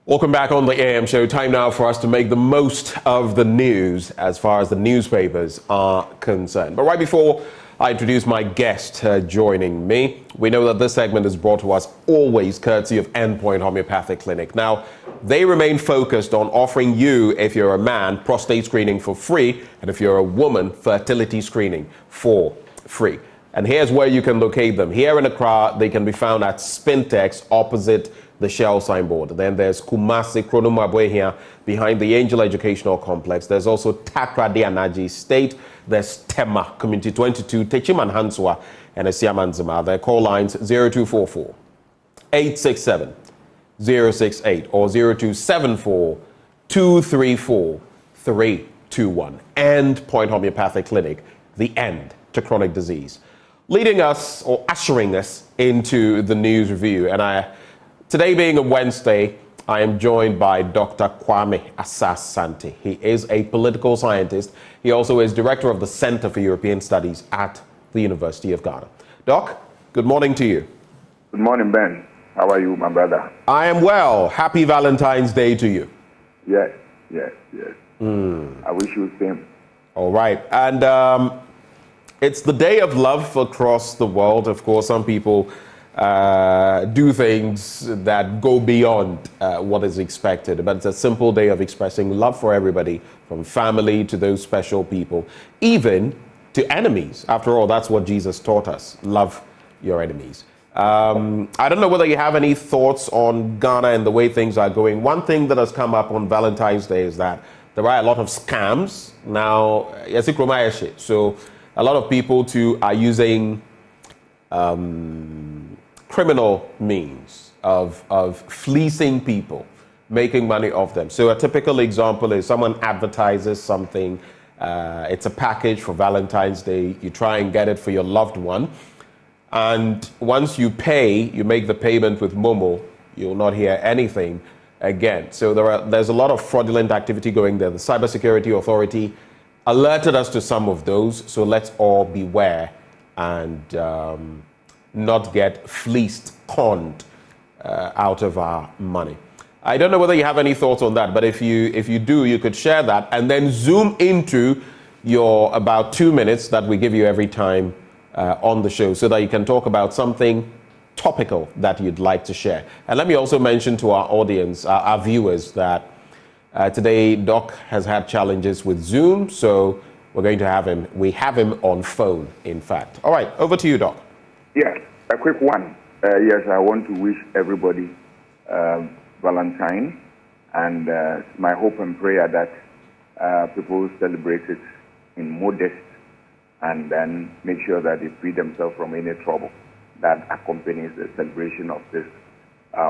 Welcome back on the AM show. Time now for us to make the most of the news as far as the newspapers are concerned. But right before I introduce my guest joining me, we know that this segment is brought to us always courtesy of Endpoint Homeopathic Clinic. Now, they remain focused on offering you, if you're a man, prostate screening for free, and if you're a woman, fertility screening for free. And here's where you can locate them. Here in Accra, they can be found at Spintex opposite the Shell signboard. Then there's Kumasi Kronumabwe here behind the Angel Educational Complex. There's also Takra de Anaji State. There's Tema Community 22, Techiman Hanswa, and Esiamanzima. Their call lines 0244 867 068 or 0274 234 321. Endpoint Homeopathic Clinic, the end to chronic disease. Leading us or ushering us into the news review. And today being a Wednesday, I am joined by Dr. Kwame Asas-Sante. He is a political scientist. He also is director of the Center for European Studies at the University of Ghana. Doc, good morning to you. Good morning, Ben. How are you, my brother? I am well. Happy Valentine's Day to you. Yes. I wish you the same. All right. And it's the day of love across the world. Of course, some people do things that go beyond what is expected. But it's a simple day of expressing love for everybody, from family to those special people, even to enemies. After all, that's what Jesus taught us. Love your enemies. I don't know whether you have any thoughts on Ghana and the way things are going. One thing that has come up on Valentine's Day is that there are a lot of scams. Now, so a lot of people too are using criminal means of fleecing people, making money off them. So a typical example is someone advertises something. It's a package for Valentine's Day. You try and get it for your loved one. And once you pay, you make the payment with Momo, you'll not hear anything again. So there's a lot of fraudulent activity going there. The Cybersecurity Authority alerted us to some of those. So let's all beware and not get fleeced, conned out of our money. I don't know whether you have any thoughts on that, but if you do, you could share that and then zoom into your about 2 minutes that we give you every time on the show so that you can talk about something topical that you'd like to share. And let me also mention to our audience, our viewers, that today Doc has had challenges with Zoom, so we're going to have him. We have him on phone, in fact. All right, over to you, Doc. Yeah, a quick one. Yes, I want to wish everybody Valentine, and my hope and prayer that people celebrate it in modest and then make sure that they free themselves from any trouble that accompanies the celebration of this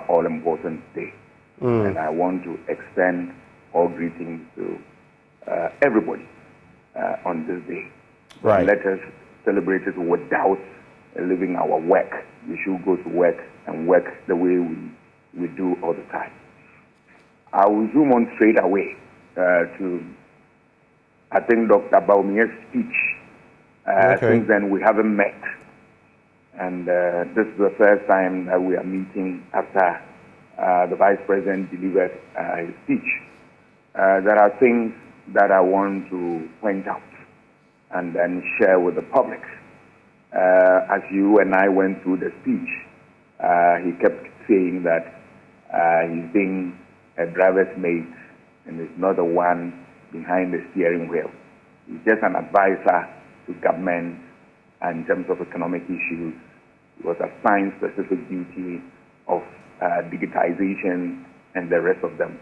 all-important day. And I want to extend all greetings to everybody on this day. Right. Let us celebrate it without leaving our work. We should go to work and work the way we do all the time. I will zoom on straight away to, I think, Dr. Baumia's speech. Since then, we haven't met. And this is the first time that we are meeting after the Vice President delivered his speech. There are things that I want to point out and then share with the public. As you and I went through the speech, he kept saying that he's being a driver's mate and is not the one behind the steering wheel. He's just an advisor to government in terms of economic issues. He was assigned specific duty of digitization and the rest of them.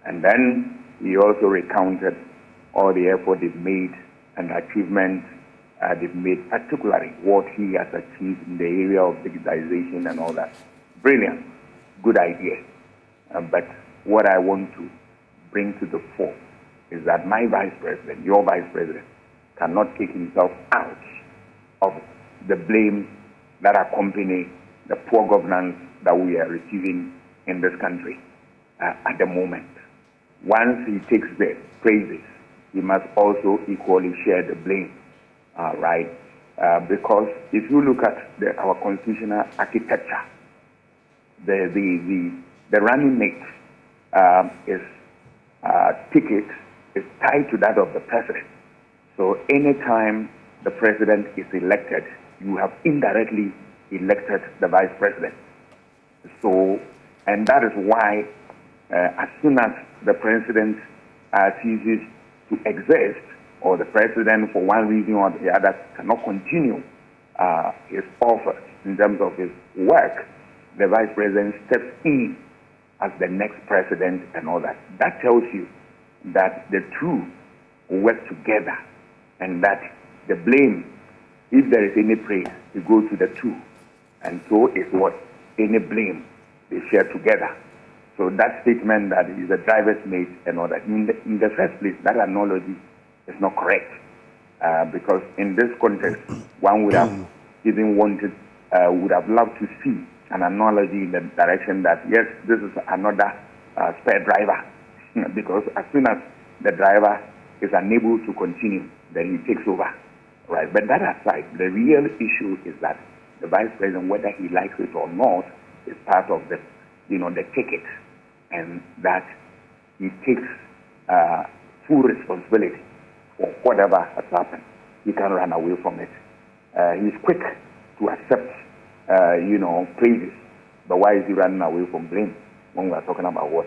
And then he also recounted all the effort they've made and achievements they've made, particularly what he has achieved in the area of digitization and all that. Brilliant, good idea. But what I want to bring to the fore is that my vice president, your vice president, cannot take himself out of the blame that accompany the poor governance that we are receiving in this country at the moment. Once he takes the praises, he must also equally share the blame, right? Because if you look at our constitutional architecture, the running mate his ticket is tied to that of the president. So anytime the president is elected, you have indirectly elected the vice president. So, and that is why as soon as the president ceases to exist, or the president for one reason or the other cannot continue his office in terms of his work, the vice president steps in as the next president and all that. That tells you that the two work together, and that the blame, if there is any praise, it goes to the two. And so is what any blame they share together. So that statement that is a driver's mate and all that, in the first place, that analogy is not correct. Because in this context, one would have even wanted, would have loved to see an analogy in the direction that, yes, this is another spare driver. Because as soon as the driver is unable to continue, then he takes over. Right? But that aside, the real issue is that the vice president, whether he likes it or not, is part of the, the ticket, and that he takes full responsibility for whatever has happened. He can't run away from it. He's quick to accept, praises, but why is he running away from blame when we are talking about what,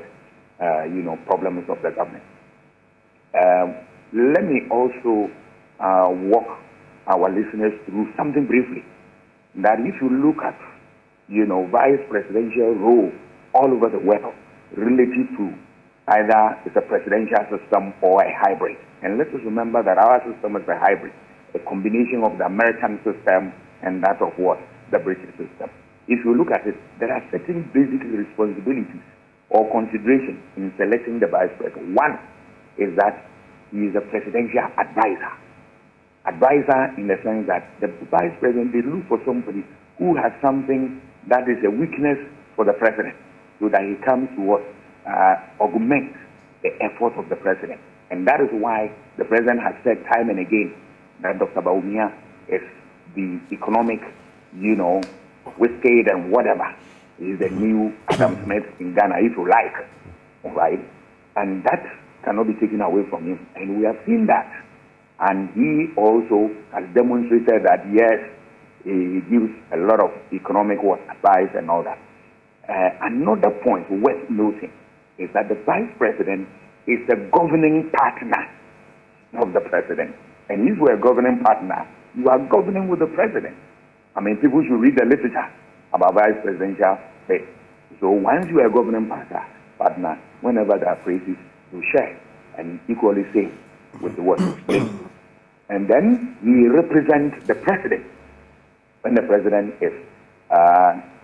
problems of the government? Let me also walk our listeners through something briefly. That if you look at, vice presidential role all over the world relative to either it's a presidential system or a hybrid. And let us remember that our system is a hybrid, a combination of the American system and that of what? The British system. If you look at it, there are certain basic responsibilities or considerations in selecting the vice president. One is that he is a presidential advisor. Advisor in the sense that the vice president, they look for somebody who has something that is a weakness for the president, so that he comes to augment the effort of the president. And that is why the president has said time and again that Dr. Bawumia is the economic, whiskey and whatever. He is the new Adam Smith in Ghana, if you like, right? And that cannot be taken away from him. And we have seen that. And he also has demonstrated that, yes, he gives a lot of economic advice and all that. Another point worth noting is that the vice president is the governing partner of the president. And if you're a governing partner, you are governing with the president. I mean, people should read the literature about vice presidential faith. So once you are a governing partner, whenever there are praises, you share and equally say with the word. And then he represents the president when the president is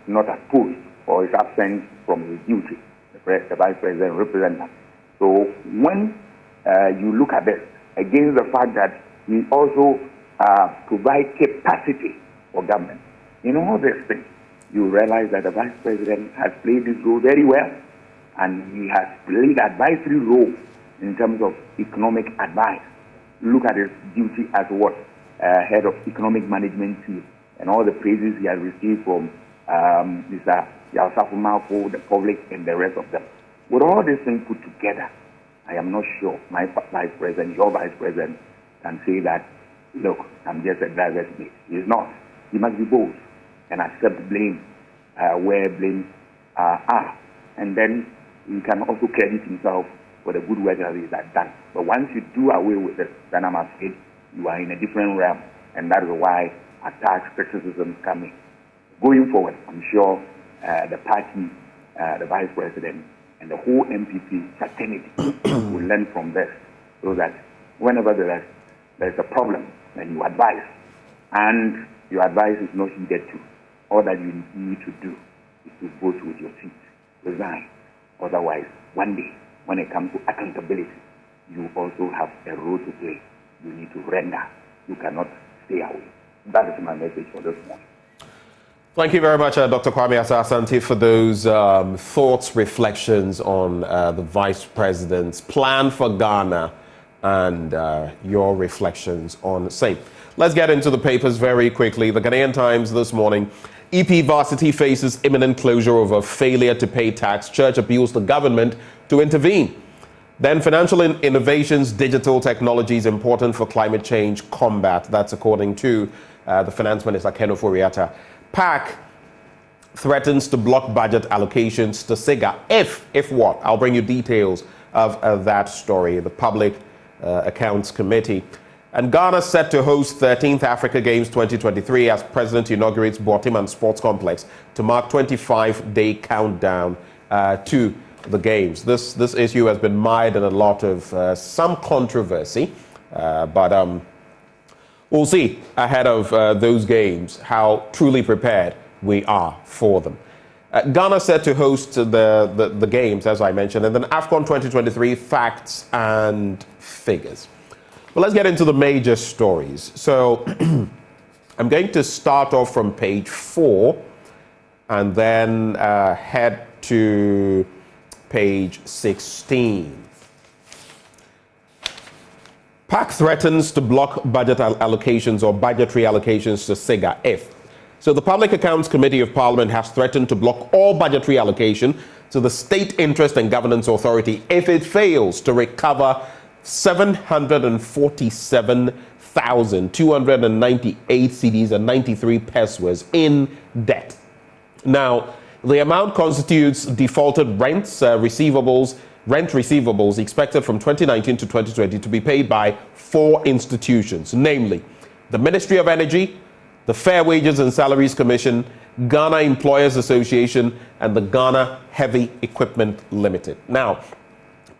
not at post or is absent from his duty. The vice president represents him. So when you look at this, against the fact that he also provides capacity for government, in all these things, you realize that the vice president has played this role very well, and he has played advisory role in terms of economic advice. Look at his duty as what? Head of economic management team, and all the praises he has received from Mr. Yausafu, the public, and the rest of them. With all these things put together, I am not sure my vice president, your vice president, can say that, look, I'm just a driver's mate. He is not. He must be bold and accept blame where blame are. And then he can also credit himself for the good work that he has done. But once you do away with it, then I'm afraid you are in a different realm. And that is why attacks, criticisms come in. Going forward, I'm sure the party, the vice president, and the whole MPP fraternity will learn from this, so that whenever there is a problem, then you advise. And your advice is not heeded to. All that you need to do is to vote with your feet, resign. Otherwise, one day, when it comes to accountability, you also have a role to play. You need to render. You cannot stay away. That is my message for this morning. Thank you very much, Dr. Kwame Asante, for those thoughts, reflections on the Vice President's plan for Ghana and your reflections on the same. Let's get into the papers very quickly. The Ghanaian Times this morning EP Varsity faces imminent closure over failure to pay tax. Church appeals to government to intervene. Then financial innovations, digital technologies important for climate change combat. That's according to the Finance Minister, Ofori, Atta. PAC threatens to block budget allocations to SIGA. If what? I'll bring you details of that story. The Public Accounts Committee. And Ghana set to host 13th Africa Games 2023 as President inaugurates Boatiman Sports Complex to mark 25-day countdown to the Games. This issue has been mired in a lot of some controversy, but we'll see ahead of those Games how truly prepared we are for them. Ghana set to host the Games, as I mentioned, and then AFCON 2023 facts and figures. Well, let's get into the major stories. So I'm going to start off from page 4 and then head to page 16. PAC threatens to block budget allocations or budgetary allocations to SIGA if. So the Public Accounts Committee of Parliament has threatened to block all budgetary allocation to the State Interest and Governance Authority if it fails to recover 747,298 cedis and 93 pesos in debt. Now, the amount constitutes defaulted rent receivables expected from 2019 to 2020 to be paid by 4 institutions, namely the Ministry of Energy, the Fair Wages and Salaries Commission, Ghana Employers Association, and the Ghana Heavy Equipment Limited. Now,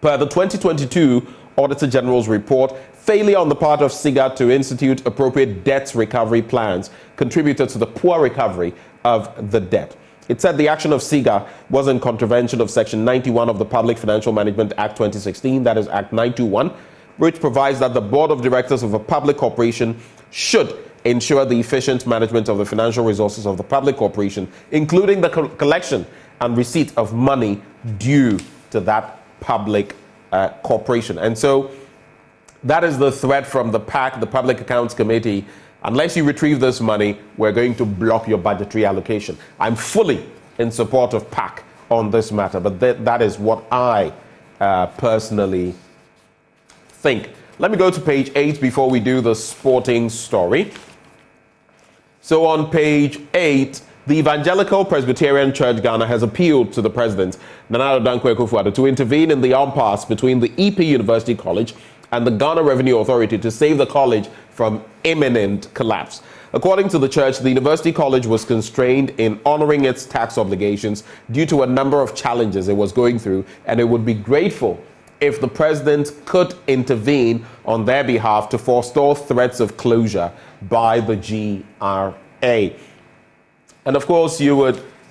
per the 2022 Auditor General's report, failure on the part of SIGA to institute appropriate debt recovery plans contributed to the poor recovery of the debt. It said the action of SIGA was in contravention of Section 91 of the Public Financial Management Act 2016, that is Act 921, which provides that the Board of Directors of a public corporation should ensure the efficient management of the financial resources of the public corporation, including the collection and receipt of money due to that public corporation. And so that is the threat from the PAC, the Public Accounts Committee. Unless you retrieve this money, we're going to block your budgetary allocation. I'm fully in support of PAC on this matter, but that is what I personally think. Let me go to page 8 before we do the sporting story. So on page 8, the Evangelical Presbyterian Church Ghana has appealed to the President, Nana Addo Dankwa Akufo-Addo, to intervene in the impasse between the EP University College and the Ghana Revenue Authority to save the college from imminent collapse. According to the church, the University College was constrained in honoring its tax obligations due to a number of challenges it was going through, and it would be grateful if the President could intervene on their behalf to forestall threats of closure by the GRA. And of course,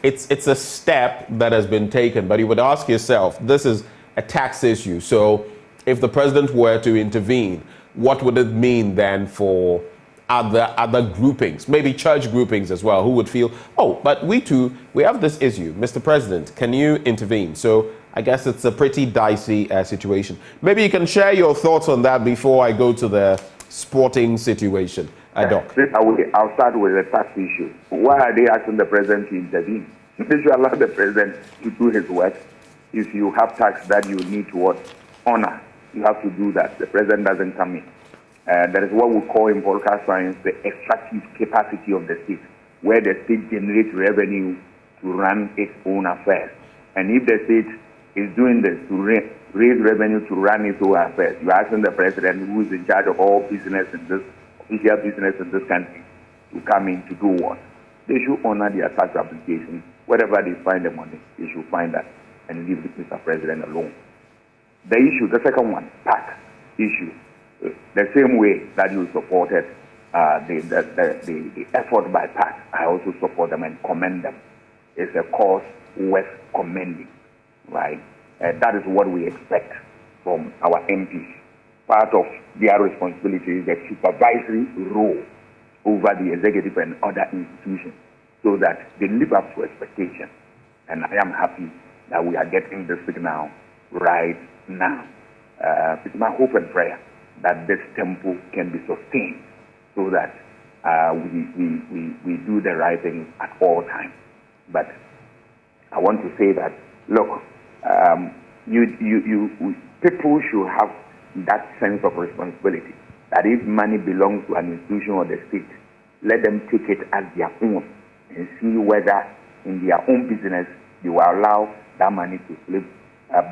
it's a step that has been taken, but you would ask yourself, this is a tax issue. So if the President were to intervene, what would it mean then for other groupings, maybe church groupings as well, who would feel, oh, but we have this issue. Mr. President, can you intervene? So I guess it's a pretty dicey situation. Maybe you can share your thoughts on that before I go to the sporting situation. Doc. I'll start with the tax issue. Why are they asking the President to intervene? They should allow the President to do his work. If you have tax that you need to honor, you have to do that. The President doesn't come in. That is what we call in political science the extractive capacity of the state, where the state generates revenue to run its own affairs. And if the state is doing this to raise revenue to run its own affairs, you're asking the President, who is in charge of all business in this official business in this country, to come in to do what? They should honor their tax application. Wherever they find the money, they should find that and leave Mr. President alone. The issue, the second one, PAC issue, the same way that you supported the effort by PAC, I also support them and commend them. It's a cause worth commending, right? That is what we expect from our MPs. Part of their responsibility is the supervisory role over the executive and other institutions so that they live up to expectation. And I am happy that we are getting the signal right now. It's my hope and prayer that this tempo can be sustained so that we do the right thing at all times. But I want to say that, look, people should have that sense of responsibility, that if money belongs to an institution or the state, let them take it as their own and see whether in their own business they will allow that money to slip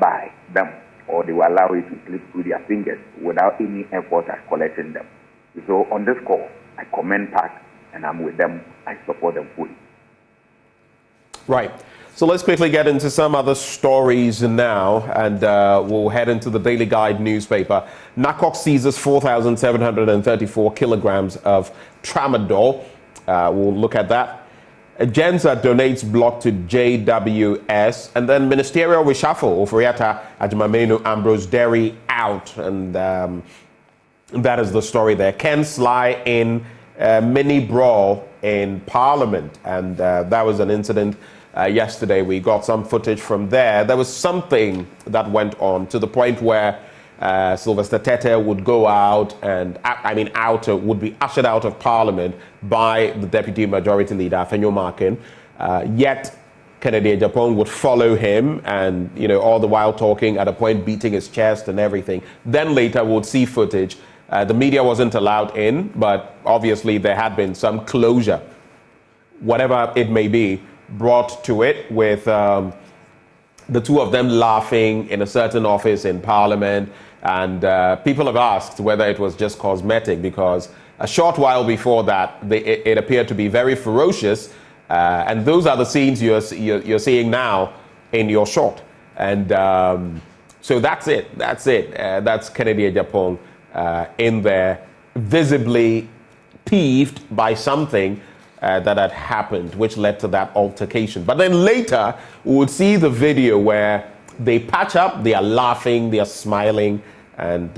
by them, or they will allow it to slip through their fingers without any effort at collecting them. So on this call, I commend PAC and I'm with them. I support them fully. Right. So let's quickly get into some other stories now, and we'll head into the Daily Guide newspaper. NACOC seizes 4,734 kilograms of Tramadol. We'll look at that. Agyeman donates block to JWS, and then Ministerial Reshuffle. Ofori, Atta, Agyeman, Ambrose, Dery out, and that is the story there. Ken Sly in mini brawl in Parliament, and that was an incident. Yesterday, we got some footage from there. There was something that went on to the point where Sylvester Tete would go out and, would be ushered out of Parliament by the Deputy Majority Leader, Afenyo Markin. Yet, Kennedy Japan would follow him and, all the while talking, at a point beating his chest and everything. Then later, we would see footage. The media wasn't allowed in, but obviously there had been some closure, whatever it may be, brought to it, with the two of them laughing in a certain office in Parliament. And people have asked whether it was just cosmetic, because a short while before that, it appeared to be very ferocious. And those are the scenes you're seeing now in your shot. And so that's it. That's Kennedy Japan in there, visibly peeved by something that had happened, which led to that altercation. But then later, we would see the video where they patch up, they are laughing, they are smiling, and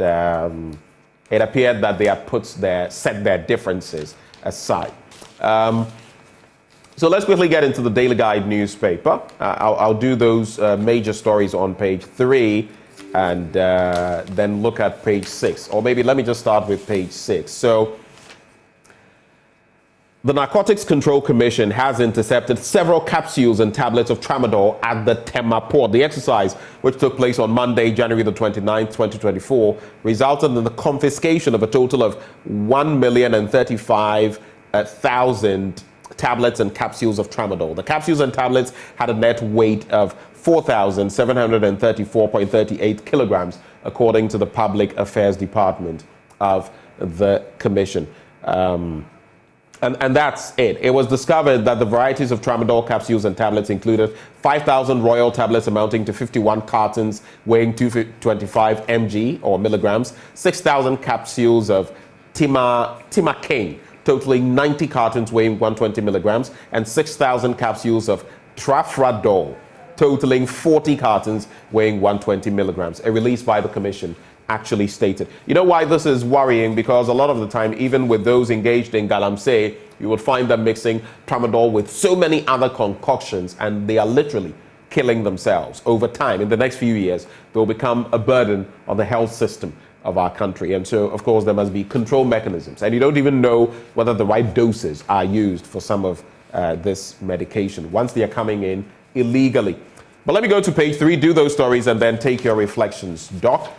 it appeared that they had set their differences aside. So let's quickly get into the Daily Guide newspaper. I'll do those major stories on page 3 and then look at page 6. Or maybe let me just start with page 6. So, the Narcotics Control Commission has intercepted several capsules and tablets of Tramadol at the Tema port. The exercise, which took place on Monday, January the 29th, 2024, resulted in the confiscation of a total of 1,035,000 tablets and capsules of Tramadol. The capsules and tablets had a net weight of 4,734.38 kilograms, according to the Public Affairs Department of the Commission. And that's it. It was discovered that the varieties of Tramadol capsules and tablets included 5,000 royal tablets amounting to 51 cartons weighing 225 mg or milligrams, 6,000 capsules of Timacaine totaling 90 cartons weighing 120 milligrams, and 6,000 capsules of Tramadol totaling 40 cartons weighing 120 milligrams. A release by the Commission actually stated. You know why this is worrying? Because a lot of the time, even with those engaged in galamsey, you will find them mixing Tramadol with so many other concoctions, and they are literally killing themselves. Over time, in the next few years, they will become a burden on the health system of our country. And so, of course, there must be control mechanisms. And you don't even know whether the right doses are used for some of this medication once they are coming in illegally. But let me go to page 3, do those stories, and then take your reflections, Doc.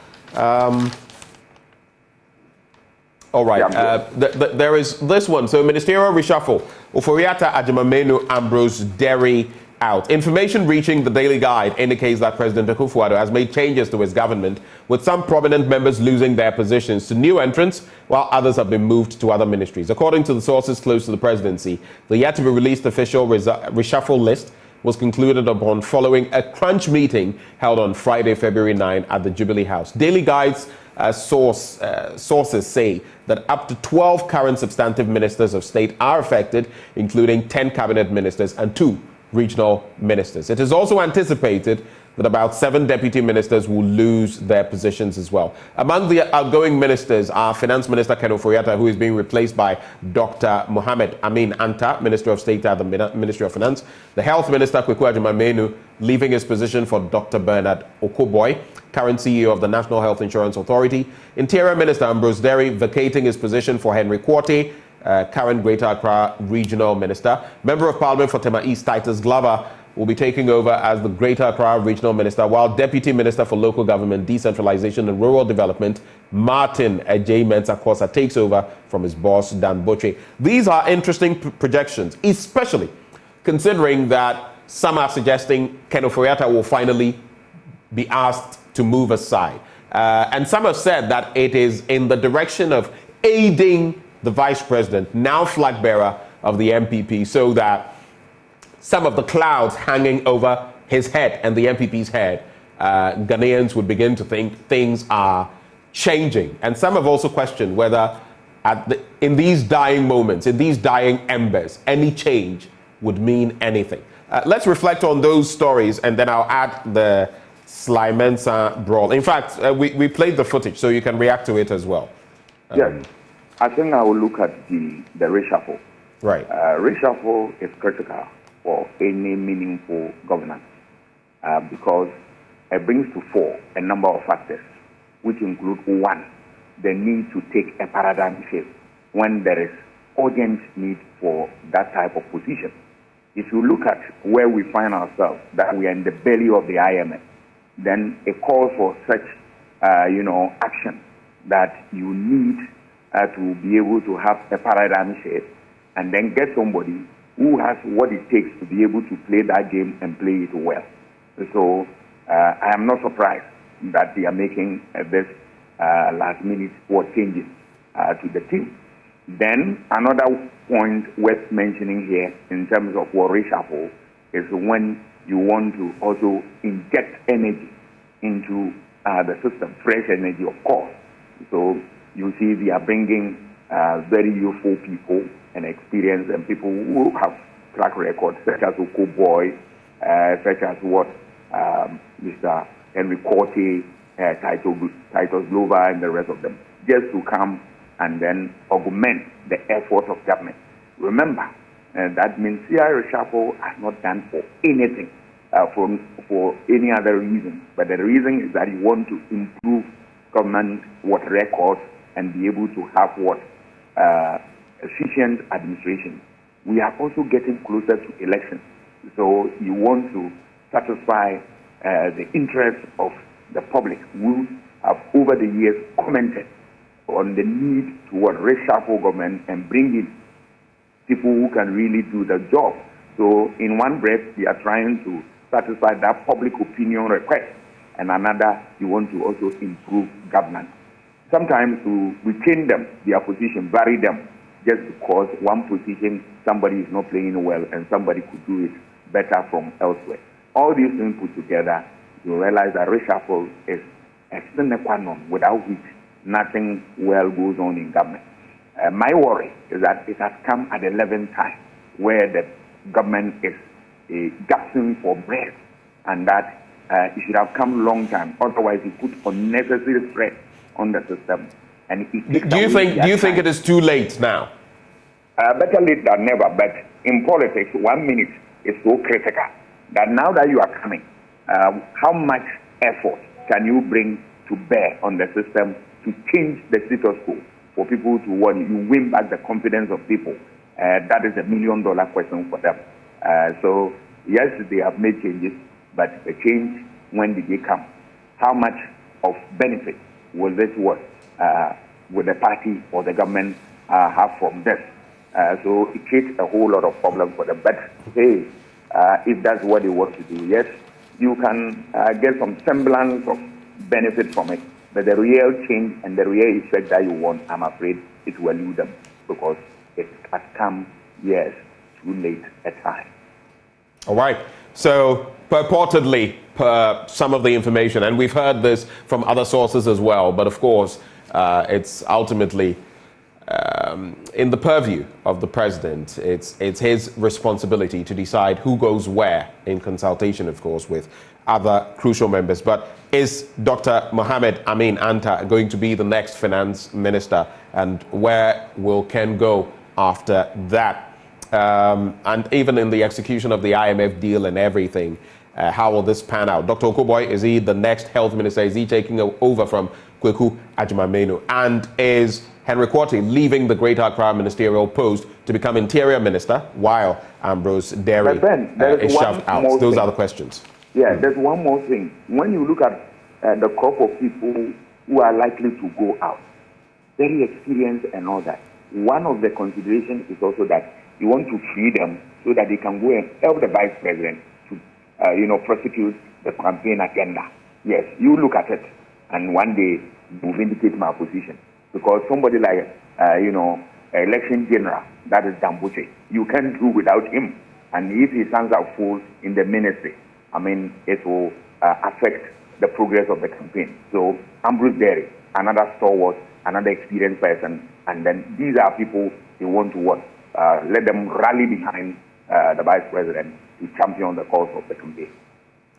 All right. There is this one. So, Ministerial Reshuffle. Ofori, Atta, Agyeman, Ambrose, Dery out. Information reaching the Daily Guide indicates that President Akufo-Addo has made changes to his government, with some prominent members losing their positions to new entrants, while others have been moved to other ministries. According to the sources close to the presidency, the yet-to-be-released official reshuffle list was concluded upon following a crunch meeting held on Friday, February 9 at the Jubilee House. Daily Guide's sources say that up to 12 current substantive ministers of state are affected, including 10 cabinet ministers and 2 regional ministers. It is also anticipated that about 7 deputy ministers will lose their positions as well. Among the outgoing ministers are Finance Minister Ken Ofori, who is being replaced by Dr. Mohammed Amin Anta, Minister of State at the Ministry of Finance. The Health Minister Kweku Agyeman leaving his position for Dr. Bernard Okoboy, current CEO of the National Health Insurance Authority. Interior Minister Ambrose Dery vacating his position for Henry Quartey. current Greater Accra Regional Minister. Member of Parliament for Tema East, Titus Glover, will be taking over as the Greater Accra Regional Minister, while Deputy Minister for Local Government, Decentralization and Rural Development, Martin Agyeman, takes over from his boss, Dan Botwe. These are interesting projections, especially considering that some are suggesting Ken Ofori will finally be asked to move aside. And some have said that it is in the direction of aiding the Vice President, now flag bearer of the MPP, so that some of the clouds hanging over his head and the MPP's head, Ghanaians would begin to think things are changing. And some have also questioned whether in these dying moments, in these dying embers, any change would mean anything. Let's reflect on those stories, and then I'll add the Slimensa brawl. In fact, we played the footage, so you can react to it as well. Yes, I think I will look at the reshuffle. Right. Reshuffle is critical for any meaningful governance because it brings to fore a number of factors, which include, one, the need to take a paradigm shift when there is urgent need for that type of position. If you look at where we find ourselves, that we are in the belly of the IMF, then it calls for such, action that you need to be able to have a paradigm shift and then get somebody who has what it takes to be able to play that game and play it well. So I am not surprised that they are making this last minute changes to the team. Then another point worth mentioning here in terms of what reshuffle is when you want to also inject energy into the system, fresh energy, of course. So you see they are bringing very youthful people and experience and people who have track records, such as Okoboy, such as Mr. Henry Corte, Titus Glover, and the rest of them, just to come and then augment the effort of government. Remember that Ministerial Reshuffle has not done for anything for any other reason, but the reason is that you want to improve government records and be able to have efficient administration. We are also getting closer to elections, so you want to satisfy the interests of the public who have over the years commented on the need to reshuffle government and bring in people who can really do the job. So in one breath, we are trying to satisfy that public opinion request, and another, you want to also improve governance. Sometimes we change them, their position, vary them, just because one position, somebody is not playing well and somebody could do it better from elsewhere. All these things put together, you realize that reshuffle is a sine qua non without which nothing well goes on in government. My worry is that it has come at the 11th time where the government is gasping for breath, and that it should have come a long time. Otherwise, it puts unnecessary stress on the system. And it do you think it is too late now? Better late than never. But in politics, 1 minute is so critical that now that you are coming, how much effort can you bring to bear on the system to change the status quo for people to you win back the confidence of people? That is $1 million question for them. So yes, they have made changes, but the change, when did they come? How much of benefit will this will the party or the government have from this? So it creates a whole lot of problems for them. But hey, if that's what they want to do, yes, you can get some semblance of benefit from it. But the real change and the real effect that you want, I'm afraid it will elude them because it has come, yes, too late a time. All right. So purportedly, some of the information, and we've heard this from other sources as well, but of course, it's ultimately in the purview of the president. It's his responsibility to decide who goes where in consultation, of course, with other crucial members. But is Dr. Mohamed Amin Anta going to be the next finance minister? And where will Ken go after that? And even in the execution of the IMF deal and everything, how will this pan out? Dr. Okoboy, is he the next health minister? Is he taking over from Kweku Agyeman? And is Henry Quartey leaving the Greater Accra ministerial post to become Interior Minister, while Ambrose Dery is shoved out. Those are the questions. Yeah, there's one more thing. When you look at the crop of people who are likely to go out, very experienced and all that, one of the considerations is also that you want to free them so that they can go and help the vice president to, prosecute the campaign agenda. Yes, you look at it, and one day you vindicate my position. Because somebody like, election general, that is Dambuche, you can't do without him. And if his hands are full in the ministry, it will affect the progress of the campaign. So Ambrose Dery, another stalwart, another experienced person, and then these are people they want to work. Let them rally behind the vice president to champion the cause of the campaign.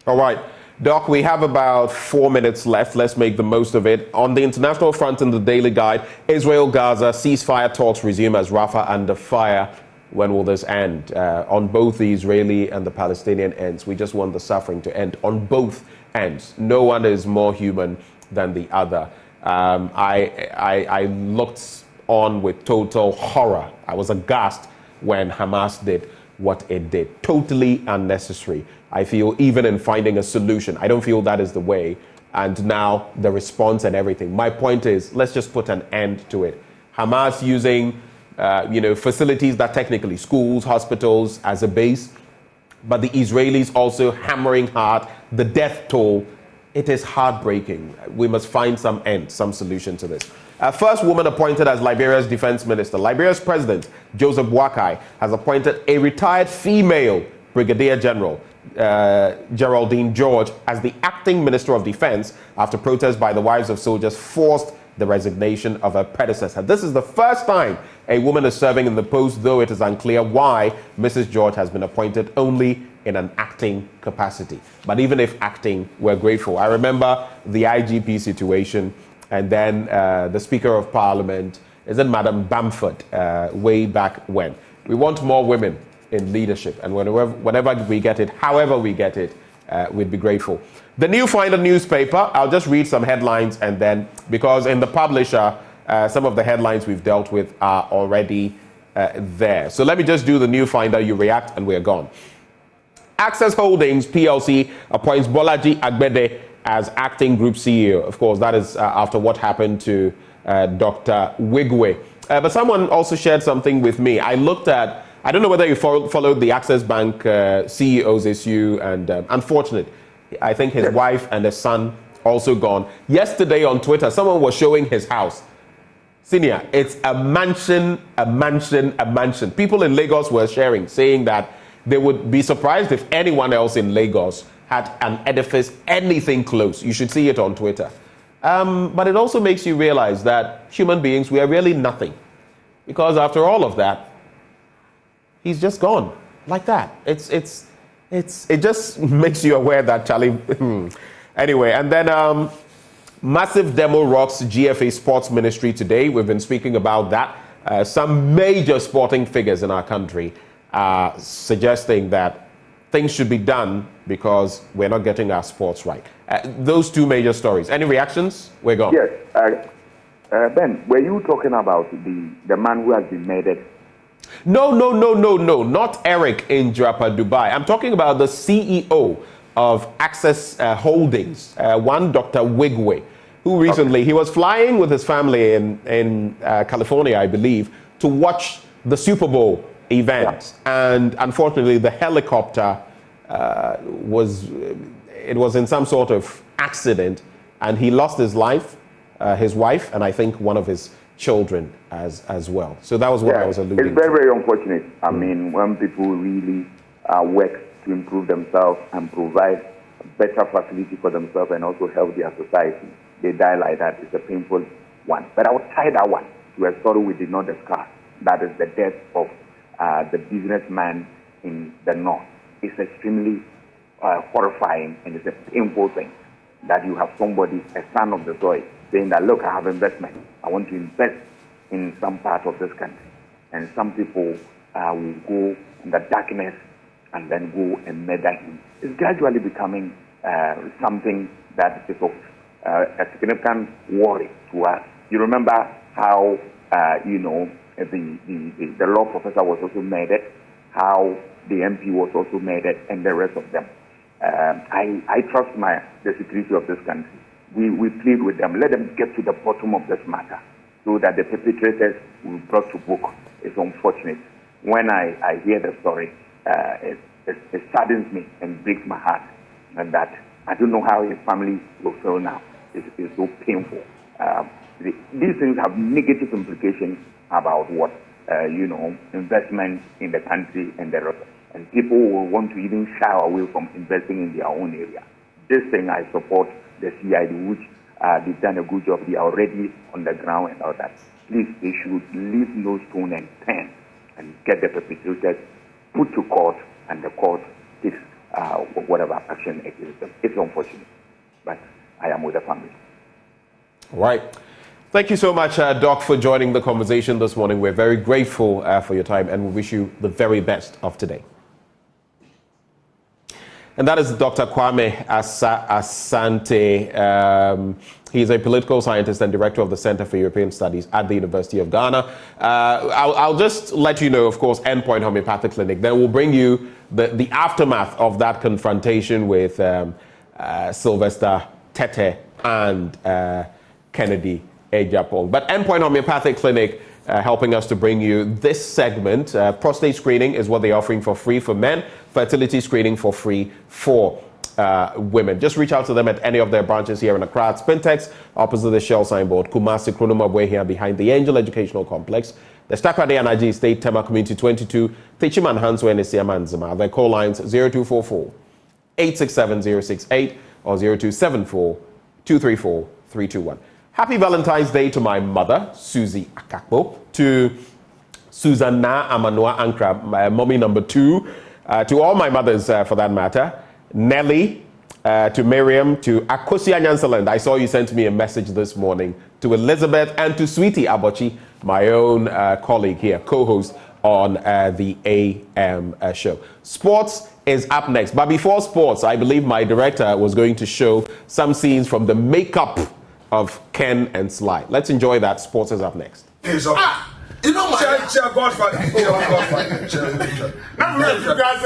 All right. Doc, we have about 4 minutes left. Let's make the most of it. On the international front in the Daily Guide, Israel-Gaza ceasefire talks resume as Rafah under fire. When will this end? On both the Israeli and the Palestinian ends, we just want the suffering to end on both ends. No one is more human than the other. I looked on with total horror. I was aghast when Hamas did what it did. Totally unnecessary. I feel even in finding a solution, I don't feel that is the way. And now the response and everything. My point is, let's just put an end to it. Hamas using, facilities that technically schools, hospitals as a base, but the Israelis also hammering hard. The death toll, it is heartbreaking. We must find some end, some solution to this. First woman appointed as Liberia's defense minister. Liberia's president, Joseph Boakai, has appointed a retired female brigadier general, Geraldine George, as the acting minister of defense after protests by the wives of soldiers forced the resignation of her predecessor. This is the first time a woman is serving in the post, though it is unclear why Mrs. George has been appointed only in an acting capacity. But even if acting, we're grateful. I remember the IGP situation, and then the Speaker of Parliament, isn't Madam Bamford, way back when. We want more women in leadership, and whenever we get it, however we get it, we'd be grateful. The New Finder newspaper, I'll just read some headlines, and then, because in the publisher, some of the headlines we've dealt with are already there. So let me just do the New Finder, you react, and we're gone. Access Holdings PLC appoints Bolaji Agbede as acting group CEO. Of course, that is after what happened to Dr. Wigwe. But someone also shared something with me. I looked at, I don't know whether you followed the Access Bank CEO's issue, and unfortunate, I think his wife and his son also gone. Yesterday on Twitter, someone was showing his house. Senior, it's a mansion, a mansion, a mansion. People in Lagos were sharing, saying that they would be surprised if anyone else in Lagos had an edifice, anything close. You should see it on Twitter. But it also makes you realize that human beings, we are really nothing. Because after all of that, he's just gone like that. It just makes you aware that Charlie. Anyway, and then massive demo rocks GFA Sports Ministry today. We've been speaking about that. Some major sporting figures in our country are suggesting that things should be done because we're not getting our sports right. Those two major stories. Any reactions? We're gone. Yes. Ben, were you talking about the man who has been murdered? No. Not Eric in Jrapa, Dubai. I'm talking about the CEO of Access Holdings, one Dr. Wigwe, who recently, he was flying with his family in California, I believe, to watch the Super Bowl event. Yeah. And unfortunately, the helicopter was in some sort of accident, and he lost his life, his wife, and I think one of his children as well. So that was what I was alluding to. It's very, very unfortunate. I mean, when people really work to improve themselves and provide better facility for themselves and also help their society, they die like that. It's a painful one. But I would tie that one to a story we did not discuss. That is the death of the businessman in the north. It's extremely horrifying, and it's a painful thing that you have somebody, a son of the soil, saying that, look, I have investment. I want to invest in some part of this country. And some people will go in the darkness and then go and murder him. It's gradually becoming something that is of a significant worry to us. You remember how the law professor was also murdered, how the MP was also murdered, and the rest of them. I trust the security of this country. We plead with them. Let them get to the bottom of this matter so that the perpetrators will be brought to book. It's unfortunate. When I hear the story, it saddens me and breaks my heart. And that I don't know how his family will feel now. It's so painful. These things have negative implications about what, investment in the country and the rest. And people will want to even shy away from investing in their own area. This thing, I support the CID, which they've done a good job. They are already on the ground and all that. Please, they should leave no stone unturned and get the perpetrators put to court, and the court takes whatever action against them. It's unfortunate, but I am with the family. All right. Thank you so much, Doc, for joining the conversation this morning. We're very grateful for your time, and we wish you the very best of today. And that is Dr. Kwame Asante. He's a political scientist and director of the Center for European Studies at the University of Ghana. I'll just let you know, of course, Endpoint Homeopathic Clinic. Then we'll bring you the aftermath of that confrontation with Sylvester Tete and Kennedy Ejapong. But Endpoint Homeopathic Clinic helping us to bring you this segment. Prostate screening is what they're offering for free for men. Fertility screening for free for women. Just reach out to them at any of their branches here in Accra. Spintex, opposite the Shell signboard. Kumasi, Kronoma here behind the Angel Educational Complex. The Stakrade Anaji State, Tema Community 22, Tichiman Hanswe and Siamanzima. Their call lines 0244 867 068 or 0274 234 321. Happy Valentine's Day to my mother, Susie Akakpo, to Susanna Amanua Ankra, mommy number 2, to all my mothers for that matter, Nelly, to Miriam, to Akosia Nyansaland. I saw you sent me a message this morning, to Elizabeth, and to Sweetie Abochi, my own colleague here, co-host on the AM show. Sports is up next. But before sports, I believe my director was going to show some scenes from the makeup of Ken and Sly. Let's enjoy that. Sports is up next. You know my Godfather. You guys